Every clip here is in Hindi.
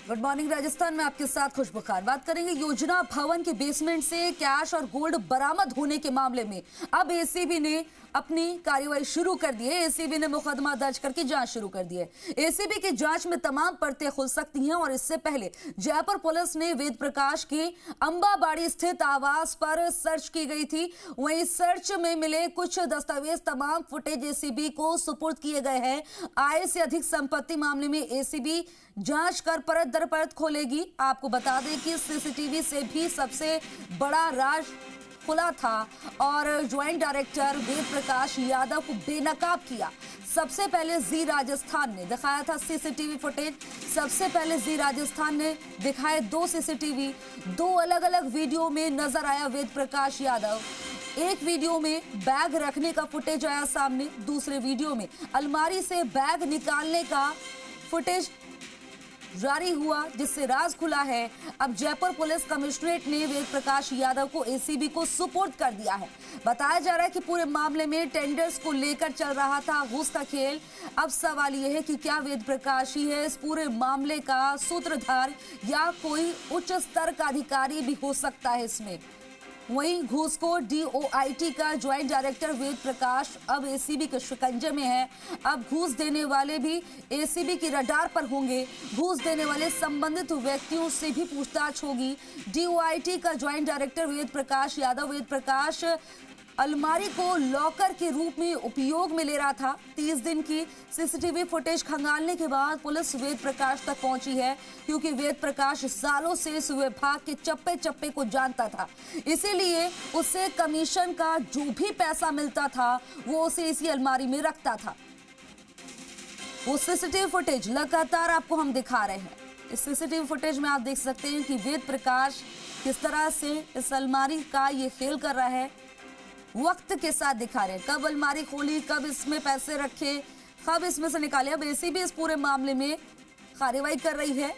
Good morning. राजस्थान में आपके साथ खुशबुखार। बात करेंगे योजना भवन के बेसमेंट से कैश और गोल्ड बरामद होने के मामले में। अब एसीबी ने अपनी कार्रवाई शुरू कर दी है। एसीबी ने मुकदमा दर्ज करके जांच शुरू कर दी है। एसीबी की जांच में तमाम परतें खुल सकती हैं और इससे पहले जयपुर पुलिस ने वेद प्रकाश के अंबाबाड़ी स्थित आवास पर सर्च की गई थी। वहीं सर्च में मिले कुछ दस्तावेज, तमाम फुटेज एसीबी को सुपुर्द किए गए हैं। आय से अधिक संपत्ति मामले में एसीबी जांच कर परत दर परत खोलेगी। आपको बता दें कि सीसीटीवी से भी सबसे बड़ा राज खुला था और ज्वाइंट डायरेक्टर वेद प्रकाश यादव को बेनकाब किया। सबसे पहले जी राजस्थान ने दिखाया था सीसीटीवी फुटेज। सबसे पहले जी राजस्थान ने दिखाए 2 सीसीटीवी। 2 अलग अलग वीडियो में नजर आया वेद प्रकाश यादव। एक वीडियो में बैग रखने का फुटेज आया सामने, दूसरे वीडियो में अलमारी से बैग निकालने का फुटेज जारी हुआ, जिससे राज खुला है। अब जयपुर पुलिस कमिश्नरेट ने वेद प्रकाश यादव को एसीबी को सुपुर्द कर दिया है। बताया जा रहा है कि पूरे मामले में टेंडर्स को लेकर चल रहा था घूस का खेल। अब सवाल यह है कि क्या वेद प्रकाश ही है इस पूरे मामले का सूत्रधार या कोई उच्च स्तर का अधिकारी भी हो सकता है इसमें। वहीं घूस को डीओआईटी का ज्वाइंट डायरेक्टर वेद प्रकाश अब एसीबी के शिकंजे में है। अब घूस देने वाले भी एसीबी की रडार पर होंगे। घूस देने वाले संबंधित व्यक्तियों से भी पूछताछ होगी। डीओआईटी का ज्वाइंट डायरेक्टर वेद प्रकाश यादव, वेद प्रकाश अलमारी को लॉकर के रूप में उपयोग में ले रहा था। 30 दिन की सीसीटीवी फुटेज खंगालने के बाद पुलिस वेद प्रकाश तक पहुंची है, क्योंकि वेद प्रकाश सालों से इस विभाग के चप्पे चप्पे को जानता था। इसीलिए उससे कमीशन का जो भी पैसा मिलता था वो उसे इसी अलमारी में रखता था। वो सीसीटीवी फुटेज लगातार आपको हम दिखा रहे हैं। इस सीसीटीवी फुटेज में आप देख सकते हैं कि वेद प्रकाश किस तरह से इस अलमारी का ये खेल कर रहा है। वक्त के साथ दिखा रहे हैं, कब अलमारी खोली, कब इसमें पैसे रखे, कब इसमें से निकाले। अब एसीबी इस पूरे मामले में कार्रवाई कर रही है।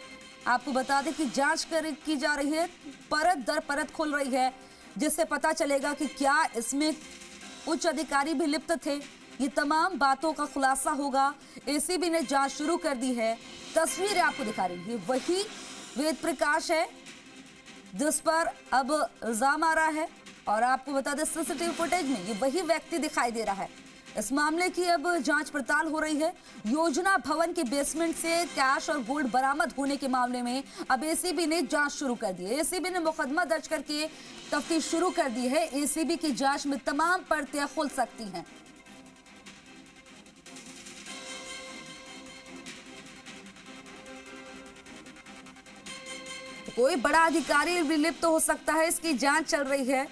आपको बता दें कि जांच की जा रही है, परत दर परत खुल रही है, जिससे पता चलेगा कि क्या इसमें उच्च अधिकारी भी लिप्त थे। ये तमाम बातों का खुलासा होगा। एसीबी ने जांच शुरू कर दी है। तस्वीरें आपको दिखा रही है, वही वेद प्रकाश है जिस पर अब इल्जाम आ रहा है। और आपको बता दें सीसीटीवी फुटेज में ये वही व्यक्ति दिखाई दे रहा है। इस मामले की अब जांच पड़ताल हो रही है। योजना भवन के बेसमेंट से कैश और गोल्ड बरामद होने के मामले में अब एसीबी ने जांच शुरू कर दी है। एसीबी ने मुकदमा दर्ज करके तफ्तीश शुरू कर दी है। एसीबी की जांच में तमाम परतें खुल सकती हैं। कोई बड़ा अधिकारी भी लिप्त हो सकता है, इसकी जांच चल रही है।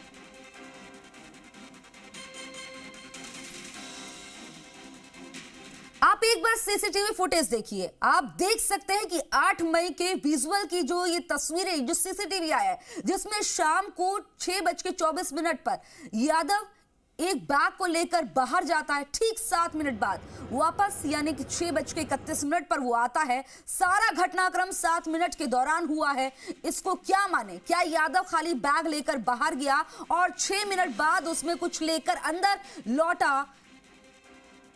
आप एक बार सीसीटीवी फुटेज देखिए। आप देख सकते हैं कि 8 मई के विजुअल की जो ये तस्वीरें, जो सीसीटीवी आया है, जिसमें शाम को 6:24 पर यादव एक बैग को लेकर बाहर जाता है। ठीक 7 मिनट बाद वापस यानी कि 6:31 पर वो आता है। सारा घटनाक्रम 7 मिनट के दौरान हुआ है। इसको क्या माने? क्या यादव खाली बैग लेकर बाहर गया और 6 मिनट बाद उसमें कुछ लेकर अंदर लौटा,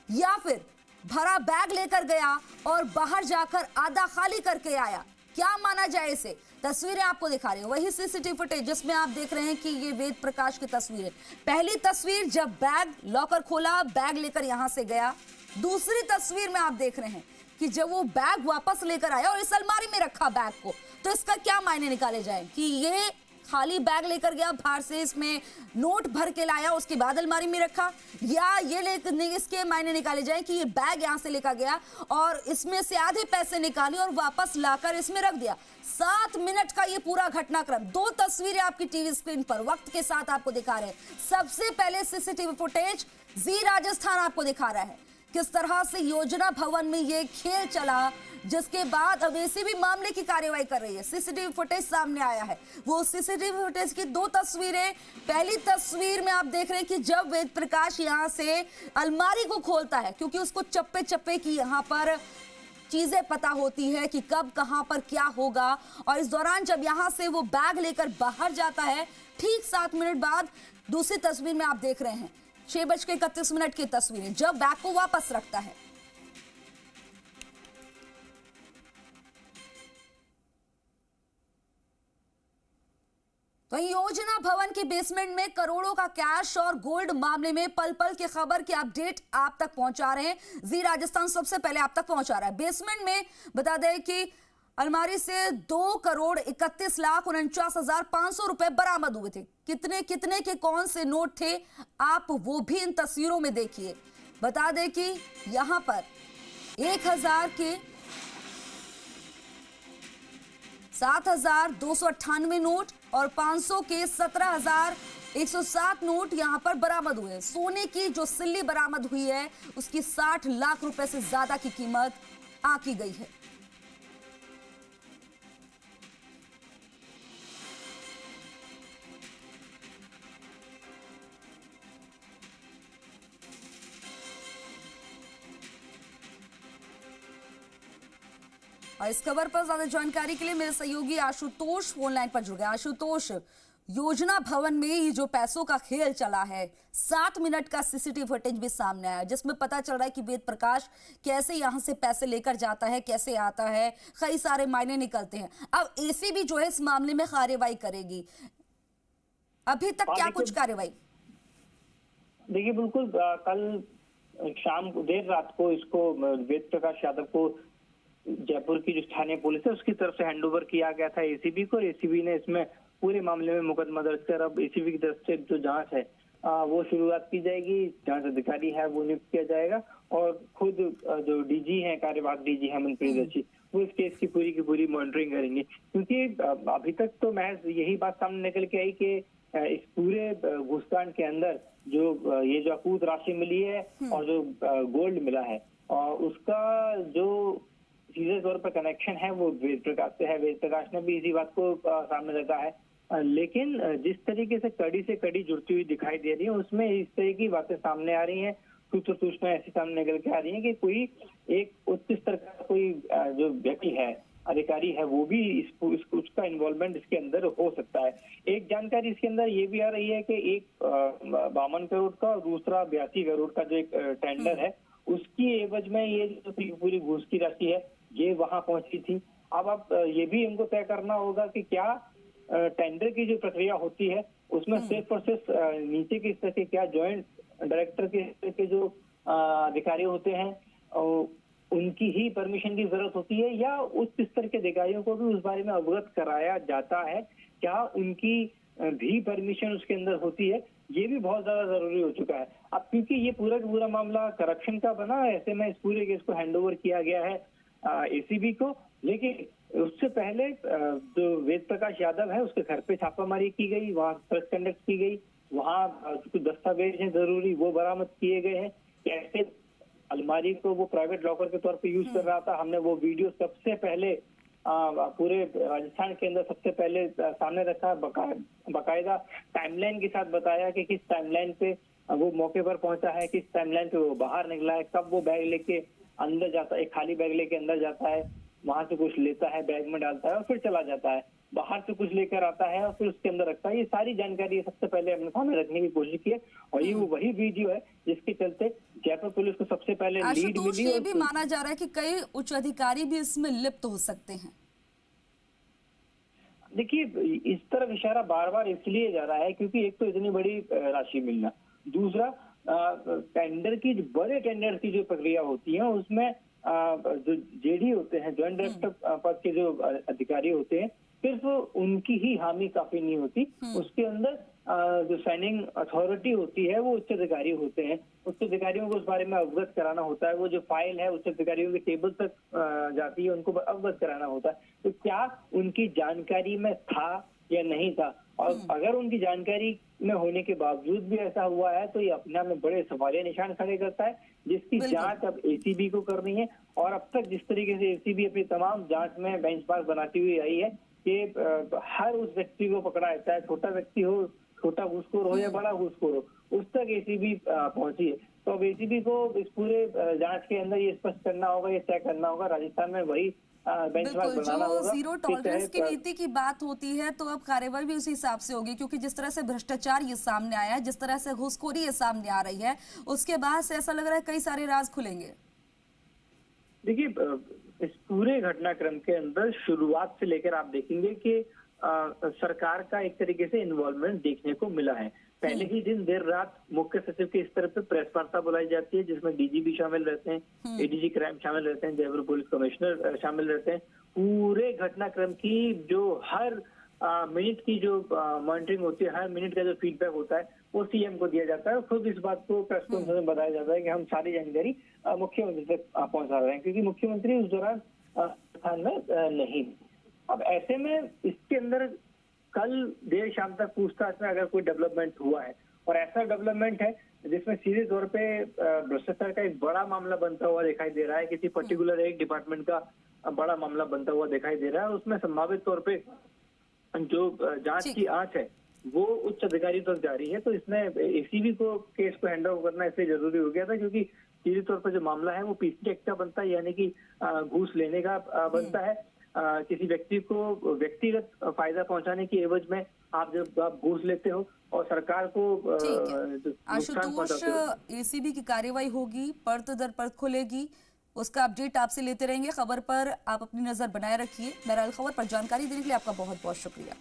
या फिर भरा बैग लेकर गया और बाहर जाकर आधा खाली करके आया? क्या माना जाए इसे? तस्वीरें आपको दिखा रही है, वही सीसीटीवी फुटेज जिसमें आप देख रहे हैं कि ये वेद प्रकाश की तस्वीरें। पहली तस्वीर जब बैग लॉकर खोला, बैग लेकर यहां से गया। दूसरी तस्वीर में आप देख रहे हैं कि जब वो बैग वापस लेकर आया और इस अलमारी में रखा बैग को, तो इसका क्या मायने निकाले जाए कि ये खाली बैग लेकर गया, बाहर से इसमें नोट भर के लाया, उसके बाद अलमारी में रखा, या ये इसके मायने निकाले जाए कि ये बैग यहां से लेकर गया और इसमें से आधे पैसे निकाले और वापस लाकर इसमें रख दिया। 7 मिनट का ये पूरा घटनाक्रम। 2 तस्वीरें आपकी टीवी स्क्रीन पर वक्त के साथ आपको दिखा रहे हैं। सबसे पहले सीसीटीवी फुटेज जी राजस्थान आपको दिखा रहा है किस तरह से योजना भवन में ये खेल चला, जिसके बाद अब एसीबी मामले की कार्रवाई कर रही है। सीसीटीवी फुटेज सामने आया है। वो सीसीटीवी फुटेज की 2 तस्वीरें। पहली तस्वीर में आप देख रहे हैं कि जब वेद प्रकाश यहां से अलमारी को खोलता है, क्योंकि उसको चप्पे चप्पे की यहां पर चीजें पता होती है कि कब कहां पर क्या होगा, और इस दौरान जब यहां से वो बैग लेकर बाहर जाता है, ठीक 7 मिनट बाद दूसरी तस्वीर में आप देख रहे हैं 6:31 की तस्वीरें, जब बैग को वापस रखता है। तो योजना भवन के बेसमेंट में करोड़ों का कैश और गोल्ड मामले में पल पल की खबर की अपडेट आप तक पहुंचा रहे हैं। जी राजस्थान सबसे पहले आप तक पहुंचा रहा है। बेसमेंट में बता दें कि अलमारी से 2,31,49,500 रुपए बरामद हुए थे। कितने कितने के कौन से नोट थे आप वो भी इन तस्वीरों में देखिए। बता दें कि यहां पर 1,000 के 7,298 नोट और 500 के 17,107 नोट यहां पर बरामद हुए। सोने की जो सिल्ली बरामद हुई है उसकी 60 लाख रुपए से ज्यादा की कीमत आंकी गई है। और इस खबर पर ज्यादा जानकारी के लिए मेरे सहयोगी आशुतोष फोन लाइन पर जुड़ गए। आशुतोष, योजना भवन में ये जो पैसों का खेल चला है, 7 मिनट का सीसीटीवी फुटेज भी सामने आया जिसमें पता चल रहा है कि वेद प्रकाश कैसे यहां से पैसे लेकर जाता है, कैसे आता है, कई सारे मायने निकलते हैं। अब एसीबी जो है इस मामले में कार्रवाई करेगी। अभी तक क्या कुछ कार्रवाई? देखिए, बिल्कुल कल शाम को देर रात को इसको वेद प्रकाश यादव को जयपुर की जो स्थानीय पुलिस है उसकी तरफ से हैंडओवर किया गया था एसीबी को, और एसीबी ने इसमें पूरे मामले में मुकदमा दर्ज कर अब एसीबी की तरफ से जो जांच है वो शुरुआत की जाएगी। जांच अधिकारी है वो नियुक्त किया जाएगा और खुद जो डीजी है, कार्यवाहक डीजी हेमंत प्रियदर्शी, वो इस केस की पूरी मॉनिटरिंग करेंगे। क्योंकि अभी तक तो महज यही बात सामने निकल के आई कि इस पूरे घूसकांड के अंदर जो ये जो अकूत राशि मिली है और जो गोल्ड मिला है और उसका जो सीधे तौर पर कनेक्शन है वो वेद प्रकाश से है। वेद प्रकाश ने भी इसी बात को सामने रखा है, लेकिन जिस तरीके से कड़ी जुड़ती हुई दिखाई दे रही है उसमें इस तरह की बातें सामने आ रही हैं, सूचना ऐसी सामने निकल के आ रही है कि कोई एक उच्च स्तर का कोई जो व्यक्ति है, अधिकारी है, वो भी उसका इन्वॉल्वमेंट इसके अंदर हो सकता है। एक जानकारी इसके अंदर ये भी आ रही है कि एक 52 करोड़ का और दूसरा 82 करोड़ का जो एक टेंडर है उसकी एवज में ये जो पूरी घूस की राशि है ये वहां पहुंची थी। अब आप ये भी हमको तय करना होगा कि क्या टेंडर की जो प्रक्रिया होती है उसमें सिर्फ और सिर्फ नीचे के स्तर के क्या ज्वाइंट डायरेक्टर के जो अधिकारी होते हैं उनकी ही परमिशन की जरूरत होती है, या उच्च स्तर के अधिकारियों को भी उस बारे में अवगत कराया जाता है, क्या उनकी भी परमिशन उसके अंदर होती है, ये भी बहुत ज्यादा जरूरी हो चुका है। अब क्योंकि ये पूरा मामला करप्शन का बना, ऐसे में इस पूरे केस को हैंडओवर किया गया है एसीबी को। लेकिन उससे पहले जो वेद प्रकाश यादव है उसके घर पे छापामारी की गई, वहां सर्च कंडक्ट की गई, वहां कुछ दस्तावेज हैं जरूरी वो बरामद किए गए हैं। कैसे अलमारी को वो प्राइवेट लॉकर के तौर पे यूज कर रहा था, हमने वो वीडियो सबसे पहले पूरे राजस्थान के अंदर सबसे पहले सामने रखा, बकायदा टाइमलाइन के साथ बताया कि किस टाइमलाइन पे वो मौके पर पहुंचा है, किस टाइमलाइन पे वो बाहर निकला है, कब वो बैग लेके अंदर जाता है, एक खाली बैग लेके अंदर जाता है, वहां से कुछ लेता है, बैग में डालता है और फिर चला जाता है, बाहर से कुछ लेकर आता है और फिर उसके अंदर रखता है। ये सारी जानकारी सबसे पहले अपने सामने रखने की कोशिश की है और ये वही वीडियो है जिसके चलते जयपुर पुलिस को सबसे पहले लीड मिली। ये भी माना जा रहा है कि कई उच्च अधिकारी भी इसमें लिप्त हो सकते हैं। देखिए, इस तरफ इशारा बार बार इसलिए जा रहा है क्योंकि एक तो इतनी बड़ी राशि मिलना, दूसरा टेंडर की बड़े टेंडर की जो प्रक्रिया होती है उसमें जो जेडी होते हैं, ज्वाइंट डायरेक्टर पद के जो अधिकारी होते हैं, सिर्फ उनकी ही हामी काफी नहीं होती, उसके अंदर जो साइनिंग अथॉरिटी होती है वो उच्च अधिकारी होते हैं। उच्च अधिकारियों को उस बारे में अवगत कराना होता है, वो जो फाइल है उच्च अधिकारियों के टेबल तक जाती है, उनको अवगत कराना होता है। तो क्या उनकी जानकारी में था या नहीं था, और अगर उनकी जानकारी में होने के बावजूद भी ऐसा हुआ है तो ये अपने आप में बड़े सवालिया निशान खड़े करता है, जिसकी जांच अब एसीबी को करनी है। और अब तक जिस तरीके से एसीबी अपनी तमाम जांच में बेंचमार्क बनाती हुई आई है कि हर उस व्यक्ति को पकड़ा है, चाहे छोटा व्यक्ति हो, छोटा घूसखोर हो या बड़ा घूसखोर हो, उस तक एसीबी पहुंची है। तो अब एसीबी को इस पूरे जांच के अंदर ये स्पष्ट करना होगा, ये तय करना होगा राजस्थान में वही बिल्कुल, जो जीरो टॉलरेंस की नीति की बात होती है तो अब कार्रवाई भी उसी हिसाब से होगी, क्योंकि जिस तरह से भ्रष्टाचार ये सामने आया है, जिस तरह से घूसखोरी ये सामने आ रही है, उसके बाद से ऐसा लग रहा है कई सारे राज खुलेंगे। देखिए, इस पूरे घटनाक्रम के अंदर शुरुआत से लेकर आप देखेंगे कि सरकार का एक तरीके से इन्वॉल्वमेंट देखने को मिला है। पहले ही दिन देर रात मुख्य सचिव के स्तर पे प्रेस वार्ता बुलाई जाती है, जिसमें डीजीपी शामिल रहते हैं, एडीजी क्राइम शामिल रहते हैं, जयपुर पुलिस कमिश्नर शामिल रहते हैं। पूरे घटनाक्रम की जो हर मिनट की जो मॉनिटरिंग होती है, हर मिनट का जो फीडबैक होता है वो सीएम को दिया जाता है। खुद इस बात को प्रेस कॉन्फ्रेंस में बताया जाता है कि हम सारी जानकारी मुख्यमंत्री तक पहुंचा रहे हैं, क्योंकि मुख्यमंत्री उस दौरान स्थान में नहीं। अब ऐसे में इसके अंदर कल देर शाम तक पूछताछ में अगर कोई डेवलपमेंट हुआ है, और ऐसा डेवलपमेंट है जिसमें सीधे तौर पे भ्रष्टाचार का एक बड़ा मामला बनता हुआ दिखाई दे रहा है, किसी पर्टिकुलर एक डिपार्टमेंट का बड़ा मामला बनता हुआ दिखाई दे रहा है, उसमें संभावित तौर पे जो जांच की आंच है वो उच्च अधिकारी तक जारी है। तो इसमें एसीबी को केस को हैंड ओवर करना इसलिए जरूरी हो गया था, क्योंकि सीधे तौर पर जो मामला है वो पीसी एक्ट का बनता है, यानी कि घूस लेने का बनता है। किसी व्यक्ति को व्यक्तिगत फायदा पहुंचाने की एवज में जब आप घूस लेते हो और सरकार को नुकसान पहुंचाते हो। एसीबी की कार्रवाई होगी, परत दर परत खुलेगी, उसका अपडेट आपसे लेते रहेंगे। खबर पर आप अपनी नजर बनाए रखिए। बहरहाल खबर पर जानकारी देने के लिए आपका बहुत बहुत शुक्रिया।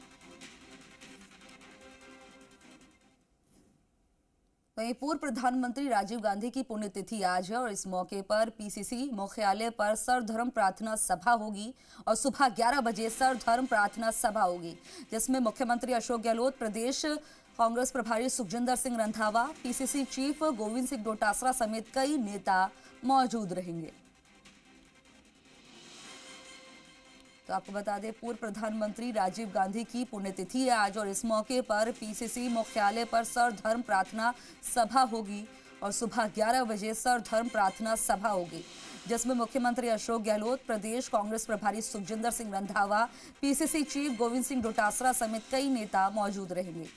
वहीं पूर्व प्रधानमंत्री राजीव गांधी की पुण्यतिथि आज है और इस मौके पर पीसीसी मुख्यालय पर सर्वधर्म प्रार्थना सभा होगी और सुबह 11 बजे सर्वधर्म प्रार्थना सभा होगी, जिसमें मुख्यमंत्री अशोक गहलोत, प्रदेश कांग्रेस प्रभारी सुखजिंदर सिंह रंधावा, पीसीसी चीफ गोविंद सिंह डोटासरा समेत कई नेता मौजूद रहेंगे। तो आपको बता दें, पूर्व प्रधानमंत्री राजीव गांधी की पुण्यतिथि है आज और इस मौके पर पीसीसी मुख्यालय पर सर्वधर्म प्रार्थना सभा होगी और सुबह 11 बजे सर्वधर्म प्रार्थना सभा होगी, जिसमें मुख्यमंत्री अशोक गहलोत, प्रदेश कांग्रेस प्रभारी सुखजिंदर सिंह रंधावा, पीसीसी चीफ गोविंद सिंह डोटासरा समेत कई नेता मौजूद रहेंगे।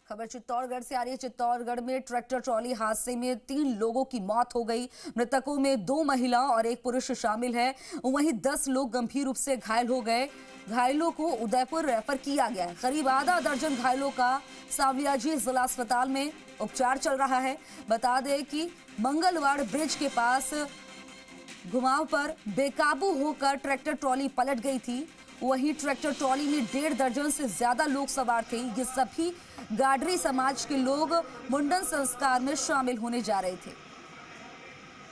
खबर चित्तौड़गढ़ से आ रही है। चित्तौड़गढ़ में ट्रैक्टर ट्रॉली हादसे में 3 लोगों की मौत हो गई। मृतकों में 2 महिला और 1 पुरुष शामिल है। वहीं 10 लोग गंभीर रूप से घायल हो गए। घायलों को उदयपुर रेफर किया गया है। करीब आधा दर्जन घायलों का सांवलियाजी जिला अस्पताल में उपचार चल रहा है। बता दें कि मंगलवाड़ ब्रिज के पास घुमाव पर बेकाबू होकर ट्रैक्टर ट्रॉली पलट गई थी। वहीं ट्रैक्टर ट्रॉली में 1.5 दर्जन से ज्यादा लोग सवार थे। ये सभी गाडरी समाज के लोग मुंडन संस्कार में शामिल होने जा रहे थे।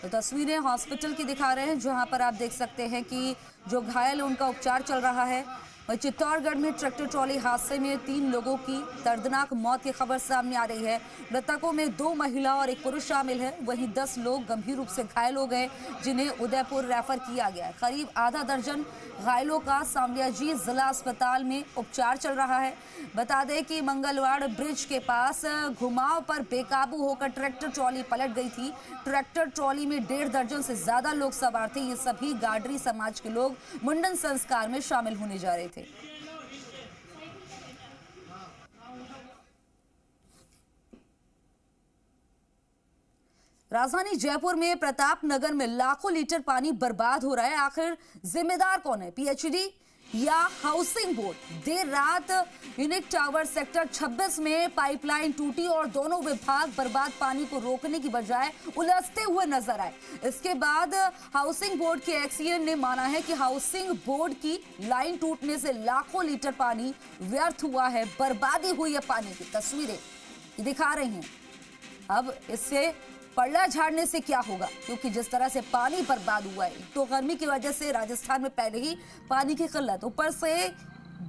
तो तस्वीरें हॉस्पिटल की दिखा रहे हैं, जहां पर आप देख सकते हैं कि जो घायल है उनका उपचार चल रहा है। वहीं चित्तौड़गढ़ में ट्रैक्टर ट्रॉली हादसे में 3 लोगों की दर्दनाक मौत की खबर सामने आ रही है। मृतकों में 2 महिला और 1 पुरुष शामिल है। वहीं 10 लोग गंभीर रूप से घायल हो गए, जिन्हें उदयपुर रेफर किया गया है। करीब आधा दर्जन घायलों का सांवलियाजी जिला अस्पताल में उपचार चल रहा है। बता दें कि मंगलवाड़ ब्रिज के पास घुमाव पर बेकाबू होकर ट्रैक्टर ट्रॉली पलट गई थी। ट्रैक्टर ट्रॉली में 1.5 दर्जन से ज्यादा लोग सवार थे। ये सभी गाडरी समाज के लोग मुंडन संस्कार में शामिल होने जा रहे थे। राजधानी जयपुर में प्रताप नगर में लाखों लीटर पानी बर्बाद हो रहा है। आखिर जिम्मेदार कौन है, पीएचईडी या हाउसिंग बोर्ड? देर रात यूनिक टावर सेक्टर 26 में पाइपलाइन टूटी और दोनों विभाग बर्बाद पानी को रोकने की बजाय उलझते हुए नजर आए। इसके बाद हाउसिंग बोर्ड के एक्सीएन ने माना है कि हाउसिंग बोर्ड की लाइन टूटने से लाखों लीटर पानी व्यर्थ हुआ है, बर्बादी हुई है। पानी की तस्वीरें दिखा रही हैं। अब इससे पल्ला झाड़ने से क्या होगा, क्योंकि जिस तरह से पानी बर्बाद हुआ है, तो गर्मी की वजह से राजस्थान में पहले ही पानी की किल्लत, ऊपर से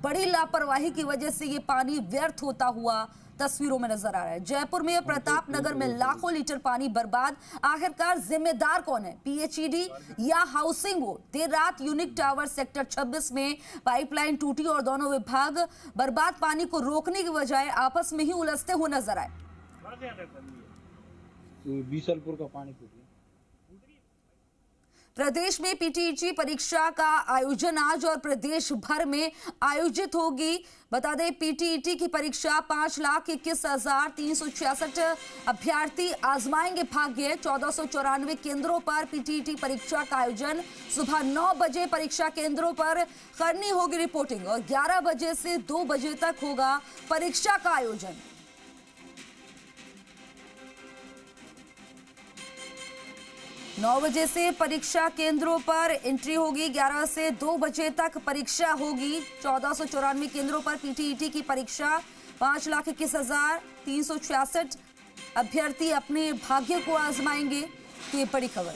बड़ी लापरवाही की वजह से ये पानी व्यर्थ होता हुआ तस्वीरों में नजर आ रहा है। जयपुर में प्रताप नगर में लाखों लीटर पानी बर्बाद। आखिरकार जिम्मेदार कौन है, पीएचईडी या हाउसिंग बोर्ड? देर रात यूनिक टावर सेक्टर 26 में पाइपलाइन टूटी और दोनों विभाग बर्बाद पानी को रोकने की बजाय आपस में ही उलझते हुए नजर आए। बीसलपुर का पानी टूट गया। प्रदेश में पीटीईटी परीक्षा का आयोजन आज और प्रदेश भर में आयोजित होगी। बता दें, पीटीईटी की परीक्षा 5,21,366 अभ्यर्थी आजमाएंगे भाग्य। 1494 केंद्रों पर पीटीईटी परीक्षा का आयोजन। सुबह 9 बजे परीक्षा केंद्रों पर करनी होगी रिपोर्टिंग और 11 बजे से 2 बजे तक होगा परीक्षा का आयोजन। 9 बजे से परीक्षा केंद्रों पर एंट्री होगी। 11 से 2 बजे तक परीक्षा होगी। 1494 केंद्रों पर पीटीईटी की परीक्षा। 5,21,366 अभ्यर्थी अपने भाग्य को आजमाएंगे। ये बड़ी खबर।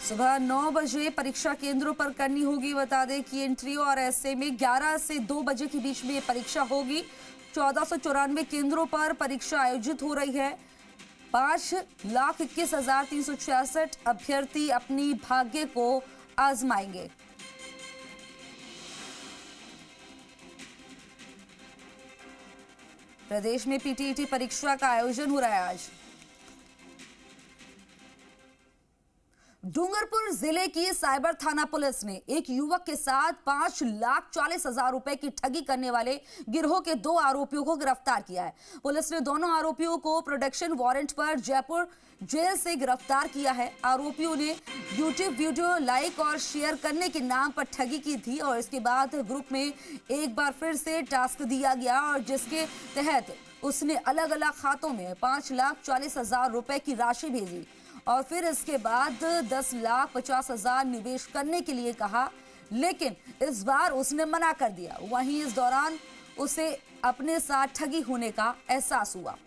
सुबह 9 बजे परीक्षा केंद्रों पर करनी होगी। बता दें कि एंट्री, और ऐसे में 11 से 2 बजे के बीच में ये परीक्षा होगी। 1494 केंद्रों पर परीक्षा आयोजित हो रही है। 5,21,366 अभ्यर्थी अपनी भाग्य को आजमाएंगे। प्रदेश में पीटीईटी परीक्षा का आयोजन हो रहा है आज। डूंगरपुर जिले की साइबर थाना पुलिस ने एक युवक के साथ 5,40,000 रुपए की ठगी करने वाले गिरोह के 2 आरोपियों को गिरफ्तार किया है। पुलिस ने दोनों आरोपियों को प्रोडक्शन वारंट पर जयपुर जेल से गिरफ्तार किया है। आरोपियों ने यूट्यूब वीडियो लाइक और शेयर करने के नाम पर ठगी की थी और इसके बाद ग्रुप में एक बार फिर से टास्क दिया गया और जिसके तहत उसने अलग अलग खातों में 5,40,000 रुपए की राशि भेजी और फिर इसके बाद 10,50,000 निवेश करने के लिए कहा, लेकिन इस बार उसने मना कर दिया। वहीं इस दौरान उसे अपने साथ ठगी होने का एहसास हुआ।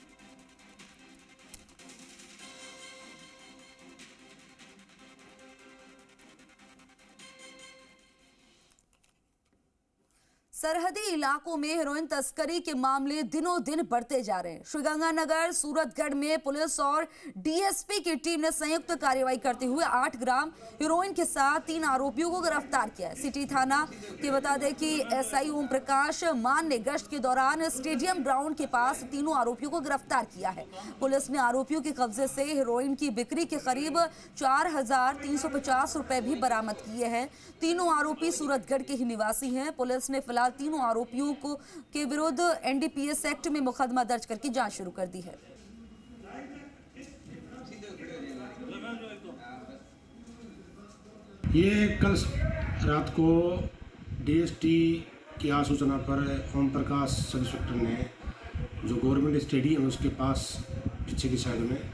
सरहदी इलाकों में हेरोइन तस्करी के मामले दिनों दिन बढ़ते जा रहे हैं। श्रीगंगानगर, सूरतगढ़ में पुलिस और डीएसपी की टीम ने संयुक्त कार्रवाई करते हुए 8 ग्राम हेरोइन के साथ 3 आरोपियों को गिरफ्तार किया है। सिटी थाना के बता दें कि एसआई ओम प्रकाश मान ने गश्त के दौरान स्टेडियम ग्राउंड के पास तीनों आरोपियों को गिरफ्तार किया है। पुलिस ने आरोपियों के कब्जे से हेरोइन की बिक्री के करीब 4,350 रुपए भी बरामद किए हैं। तीनों आरोपी सूरतगढ़ के ही निवासी हैं। पुलिस ने फिलहाल तीनों आरोपियों को के विरुद्ध एनडीपीएस एक्ट में मुकदमा दर्ज करके जांच शुरू कर दी है। ये कल रात को डीएसटी की आसूचना पर ओम प्रकाश सब इंस्पेक्टर ने जो गवर्नमेंट स्टेडियम है उसके पास पीछे की साइड में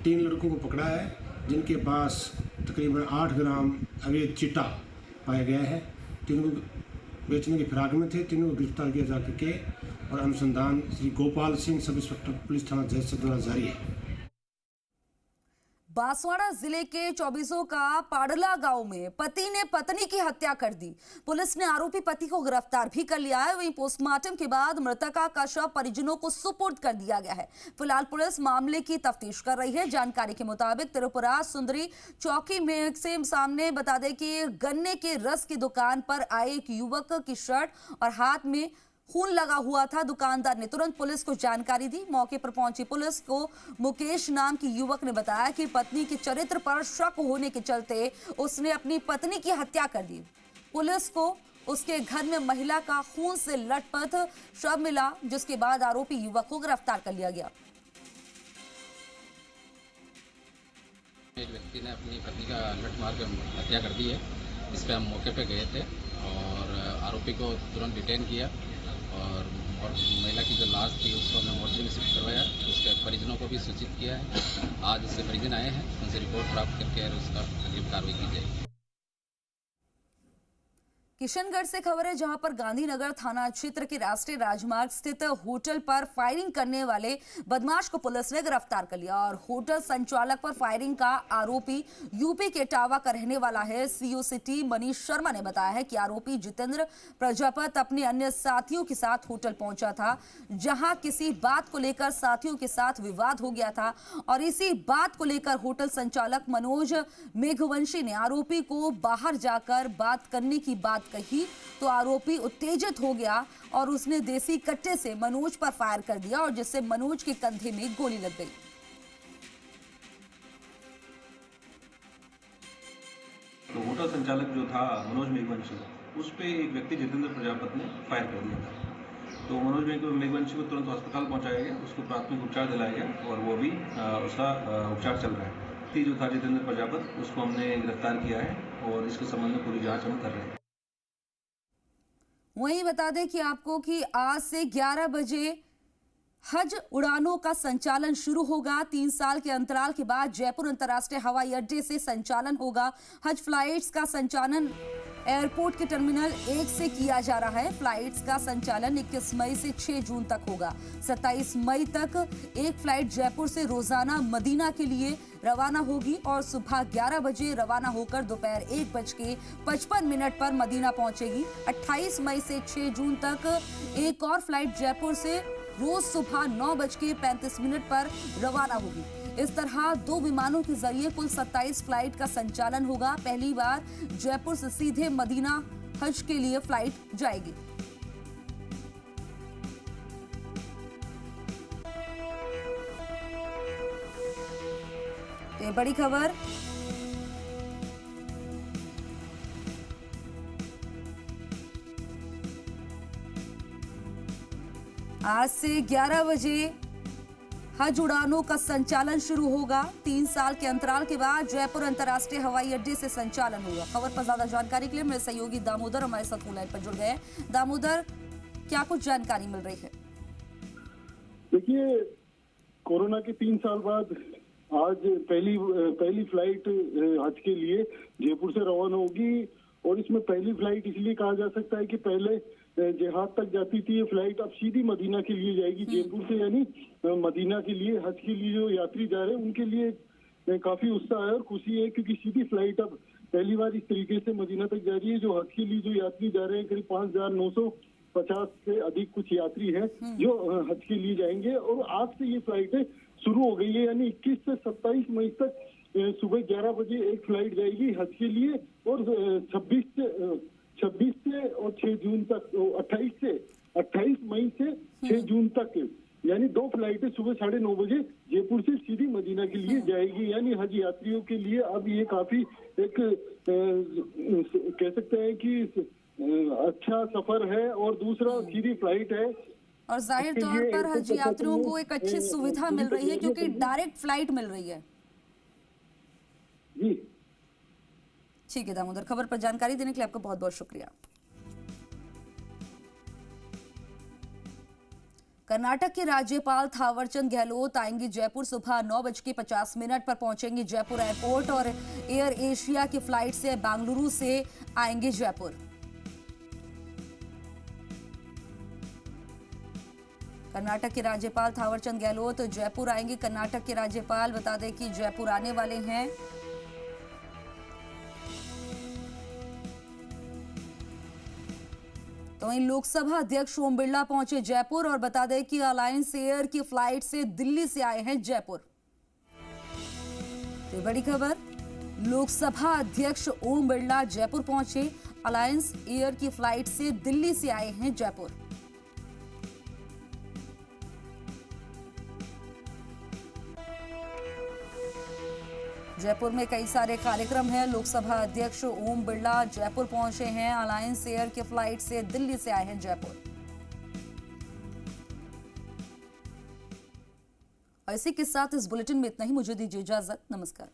3 लड़कों को पकड़ा है, जिनके पास तकरीबन 8 ग्राम अवैध चिट्टा पाया गया है। तीनों बेचने की फिराक में थे। तीनों को गिरफ्तार किया जा करके और अनुसंधान Shri Gopal Singh sub inspector police थाना जैसलमेर द्वारा जारी है। बांसवाड़ा जिले के चौबीसों का पाडला गांव में पति ने पत्नी की हत्या कर दी। पुलिस ने आरोपी पति को गिरफ्तार भी कर लिया है। वहीं पोस्टमार्टम के बाद मृतका का शव परिजनों को सुपुर्द कर दिया गया है। फिलहाल पुलिस मामले की तफ्तीश कर रही है। जानकारी के मुताबिक त्रिपुरा सुंदरी चौकी में से सामने बता दें कि गन्ने के रस की दुकान पर आए एक युवक की शर्ट और हाथ में खून लगा हुआ था। दुकानदार ने तुरंत पुलिस को जानकारी दी। मौके पर पहुंची पुलिस को मुकेश नाम की युवक ने बताया कि पत्नी के चरित्र पर शक होने के चलते उसने अपनी पत्नी की हत्या कर दी। पुलिस को उसके घर में महिला का खून से लथपथ शव मिला, जिसके बाद आरोपी युवक को गिरफ्तार कर लिया गया। एक व्यक्ति ने अपनी पत्नी का लठ मार कर हत्या कर दी है। इस पर हम मौके पर गए थे और आरोपी को तुरंत डिटेन किया और महिला की जो लाश थी उसको हमने मोर्चरी में शिफ्ट करवाया। उसके परिजनों को भी सूचित किया है। आज उससे परिजन आए हैं, उनसे रिपोर्ट प्राप्त करके उसका अग्रिम कार्रवाई की जाएगी। किशनगढ़ से खबर है, जहां पर गांधीनगर थाना क्षेत्र के राष्ट्रीय राजमार्ग स्थित होटल पर फायरिंग करने वाले बदमाश को पुलिस ने गिरफ्तार कर लिया और होटल संचालक पर फायरिंग का आरोपी यूपी के इटावा का रहने वाला है। सीओ सिटी मनीष शर्मा ने बताया है कि आरोपी जितेंद्र प्रजापत अपने अन्य साथियों के साथ होटल पहुंचा था, जहां किसी बात को लेकर साथियों के साथ विवाद हो गया था और इसी बात को लेकर होटल संचालक मनोज मेघवंशी ने आरोपी को बाहर जाकर बात करने की बात कही तो आरोपी उत्तेजित हो गया और उसने देसी कट्टे से मनोज पर फायर कर दिया और जिससे मनोज के कंधे में गोली लग गई। तो होटल संचालक जो था मनोज मेघवंशी, उस पे एक व्यक्ति जितेंद्र प्रजापत ने फायर कर दिया था। तो मनोज मेघवंशी को तुरंत अस्पताल पहुंचाया गया, उसको प्राथमिक उपचार दिलाया गया और वो भी उसका उपचार चल रहा है। जो था जितेंद्र प्रजापत, उसको हमने गिरफ्तार किया है और इसके संबंध में पूरी जांच हम कर रहे हैं। वहीं बता दें कि आपको कि आज से 11 बजे हज उड़ानों का संचालन शुरू होगा। 3 साल के अंतराल के बाद जयपुर अंतर्राष्ट्रीय हवाई अड्डे से संचालन होगा। हज फ्लाइट्स का संचालन एयरपोर्ट के टर्मिनल 1 से किया जा रहा है। फ्लाइट्स का संचालन 21 मई से 6 जून तक होगा। 27 मई तक एक फ्लाइट जयपुर से रोजाना मदीना के लिए रवाना होगी और सुबह 11 बजे रवाना होकर दोपहर 1:55 पर मदीना पहुंचेगी। 28 मई से 6 जून तक एक और फ्लाइट जयपुर से रोज सुबह 9:35 पर रवाना होगी। इस तरह 2 विमानों के जरिए कुल 27 फ्लाइट का संचालन होगा। पहली बार जयपुर से सीधे मदीना हज के लिए फ्लाइट जाएगी। ये बड़ी खबर। आज से 11 बजे हज उड़ानों का संचालन शुरू होगा। 3 साल के अंतराल के बाद जयपुर अंतर्राष्ट्रीय हवाई अड्डे से संचालन होगा। खबर पर ज्यादा जानकारी के लिए मेरे सहयोगी दामोदर हमारे साथ फोन लाइन पर जुड़ गए। दामोदर, क्या कुछ जानकारी मिल रही है? देखिए, कोरोना के 3 साल बाद आज पहली फ्लाइट हज के लिए जयपुर से रवाना होगी। और इसमें पहली फ्लाइट इसलिए कहा जा सकता है कि पहले जिहाद तक जाती थी ये फ्लाइट, अब सीधी मदीना के लिए जाएगी। जयपुर से यानी मदीना के लिए, हज के लिए जो यात्री जा रहे हैं उनके लिए काफी उत्साह है और खुशी है, क्योंकि सीधी फ्लाइट अब पहली बार इस तरीके से मदीना तक जा रही है। जो हज के लिए जो यात्री जा रहे हैं करीब 5,950 से अधिक कुछ यात्री हैं जो हज के लिए जाएंगे। और आज से ये फ्लाइटें शुरू हो गई है, यानी 21 से 27 मई तक सुबह 11 बजे एक फ्लाइट जाएगी हज के लिए। और 26 से और 6 जून तक, 28 मई से 6 जून तक, यानी 2 फ्लाइटें सुबह 9:30 बजे जयपुर से सीधी मदीना के लिए जाएगी। यानी हज यात्रियों के लिए अब ये काफी एक कह सकते हैं कि अच्छा सफर है। और दूसरा सीधी फ्लाइट है और जाहिर तौर पर हज यात्रियों को एक अच्छी सुविधा मिल रही है क्योंकि डायरेक्ट फ्लाइट मिल रही है। जी ठीक है दामोदर, खबर पर जानकारी देने के लिए आपका बहुत बहुत शुक्रिया। कर्नाटक के राज्यपाल थावरचंद गहलोत आएंगे जयपुर। सुबह 9:50 पर पहुंचेंगे जयपुर एयरपोर्ट और एयर एशिया की फ्लाइट से बेंगलुरु से आएंगे जयपुर। कर्नाटक के राज्यपाल थावरचंद गहलोत जयपुर आएंगे। कर्नाटक के राज्यपाल बता दें कि जयपुर आने वाले हैं। तो वहीं लोकसभा अध्यक्ष ओम बिरला पहुंचे जयपुर और बता दें कि अलायंस एयर की फ्लाइट से दिल्ली से आए हैं जयपुर। तो बड़ी खबर, लोकसभा अध्यक्ष ओम बिरला जयपुर पहुंचे। अलायंस एयर की फ्लाइट से दिल्ली से आए हैं जयपुर। जयपुर में कई सारे कार्यक्रम हैं। लोकसभा अध्यक्ष ओम बिरला जयपुर पहुंचे हैं। अलायंस एयर की फ्लाइट से दिल्ली से आए हैं जयपुर। और इसी के साथ इस बुलेटिन में इतना ही। मुझे दीजिए इजाजत। नमस्कार।